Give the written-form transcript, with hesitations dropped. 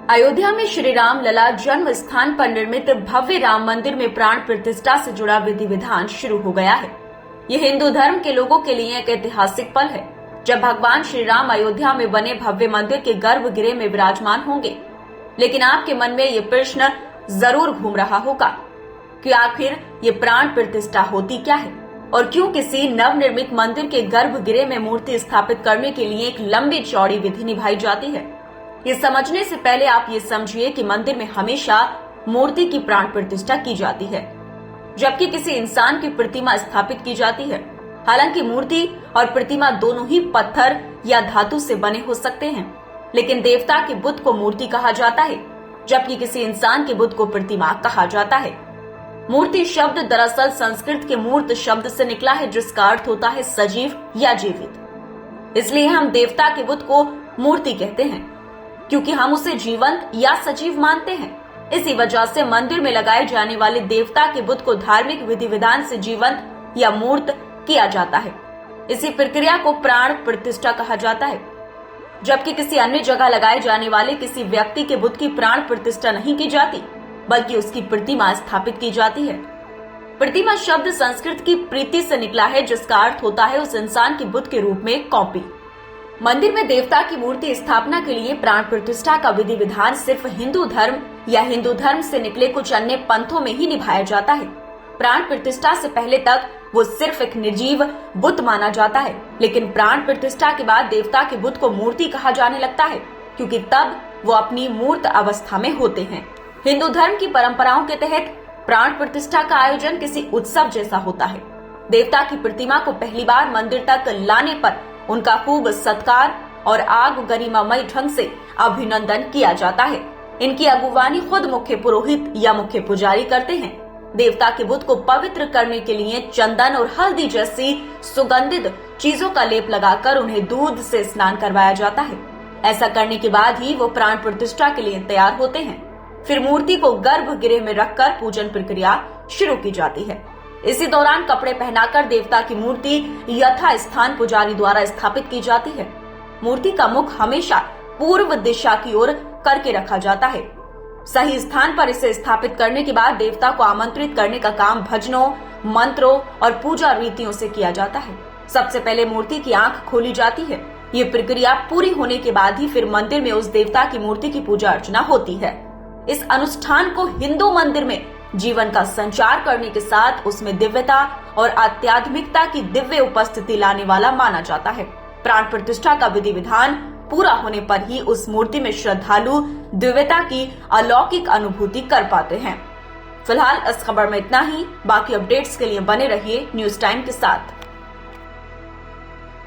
अयोध्या में श्री राम लला जन्म स्थान पर निर्मित भव्य राम मंदिर में प्राण प्रतिष्ठा से जुड़ा विधि विधान शुरू हो गया है। ये हिंदू धर्म के लोगों के लिए एक ऐतिहासिक पल है, जब भगवान श्री राम अयोध्या में बने भव्य मंदिर के गर्भगृह में विराजमान होंगे। लेकिन आपके मन में ये प्रश्न जरूर घूम रहा होगा कि आखिर ये प्राण प्रतिष्ठा होती क्या है और क्यों किसी नवनिर्मित मंदिर के गर्भगृह में मूर्ति स्थापित करने के लिए एक लंबी चौड़ी विधि निभाई जाती है। ये समझने से पहले आप ये समझिए कि मंदिर में हमेशा मूर्ति की प्राण प्रतिष्ठा की जाती है, जबकि किसी इंसान की प्रतिमा स्थापित की जाती है। हालांकि मूर्ति और प्रतिमा दोनों ही पत्थर या धातु से बने हो सकते हैं, लेकिन देवता के बुत को मूर्ति कहा जाता है, जबकि किसी इंसान के बुत को प्रतिमा कहा जाता है। मूर्ति शब्द दरअसल संस्कृत के मूर्त शब्द से निकला है, जिसका अर्थ होता है सजीव या जीवित। इसलिए हम देवता के बुत को मूर्ति कहते हैं, क्योंकि हम उसे जीवंत या सजीव मानते हैं। इसी वजह से मंदिर में लगाए जाने वाले देवता के बुत को धार्मिक विधि विधान से जीवंत या मूर्त किया जाता है। इसी प्रक्रिया को प्राण प्रतिष्ठा कहा जाता है। जबकि किसी अन्य जगह लगाए जाने वाले किसी व्यक्ति के बुत की प्राण प्रतिष्ठा नहीं की जाती, बल्कि उसकी प्रतिमा स्थापित की जाती है। प्रतिमा शब्द संस्कृत की प्रीति से निकला है, जिसका अर्थ होता है उस इंसान के बुत के रूप में कॉपी। मंदिर में देवता की मूर्ति स्थापना के लिए प्राण प्रतिष्ठा का विधि विधान सिर्फ हिंदू धर्म या हिंदू धर्म से निकले कुछ अन्य पंथों में ही निभाया जाता है। प्राण प्रतिष्ठा से पहले तक वो सिर्फ एक निर्जीव बुत माना जाता है, लेकिन प्राण प्रतिष्ठा के बाद देवता के बुत को मूर्ति कहा जाने लगता है, क्योंकि तब वो अपनी मूर्त अवस्था में होते हैं। हिंदू धर्म की परंपराओं के तहत प्राण प्रतिष्ठा का आयोजन किसी उत्सव जैसा होता है। देवता की प्रतिमा को पहली बार मंदिर तक लाने पर उनका खूब सत्कार और आग गरिमामय ढंग से अभिनंदन किया जाता है। इनकी अगुवानी खुद मुख्य पुरोहित या मुख्य पुजारी करते हैं। देवता के बुत को पवित्र करने के लिए चंदन और हल्दी जैसी सुगंधित चीजों का लेप लगाकर उन्हें दूध से स्नान करवाया जाता है। ऐसा करने के बाद ही वो प्राण प्रतिष्ठा के लिए तैयार होते हैं। फिर मूर्ति को गर्भगृह में रखकर पूजन प्रक्रिया शुरू की जाती है। इसी दौरान कपड़े पहनाकर देवता की मूर्ति यथा स्थान पुजारी द्वारा स्थापित की जाती है। मूर्ति का मुख हमेशा पूर्व दिशा की ओर करके रखा जाता है। सही स्थान पर इसे स्थापित करने के बाद देवता को आमंत्रित करने का काम भजनों, मंत्रों और पूजा रीतियों से किया जाता है। सबसे पहले मूर्ति की आंख खोली जाती है। ये प्रक्रिया पूरी होने के बाद ही फिर मंदिर में उस देवता की मूर्ति की पूजा अर्चना होती है। इस अनुष्ठान को हिंदू मंदिर में जीवन का संचार करने के साथ उसमें दिव्यता और आध्यात्मिकता की दिव्य उपस्थिति लाने वाला माना जाता है। प्राण प्रतिष्ठा का विधि विधान पूरा होने पर ही उस मूर्ति में श्रद्धालु दिव्यता की अलौकिक अनुभूति कर पाते हैं। फिलहाल इस खबर में इतना ही। बाकी अपडेट्स के लिए बने रहिए न्यूज टाइम के साथ।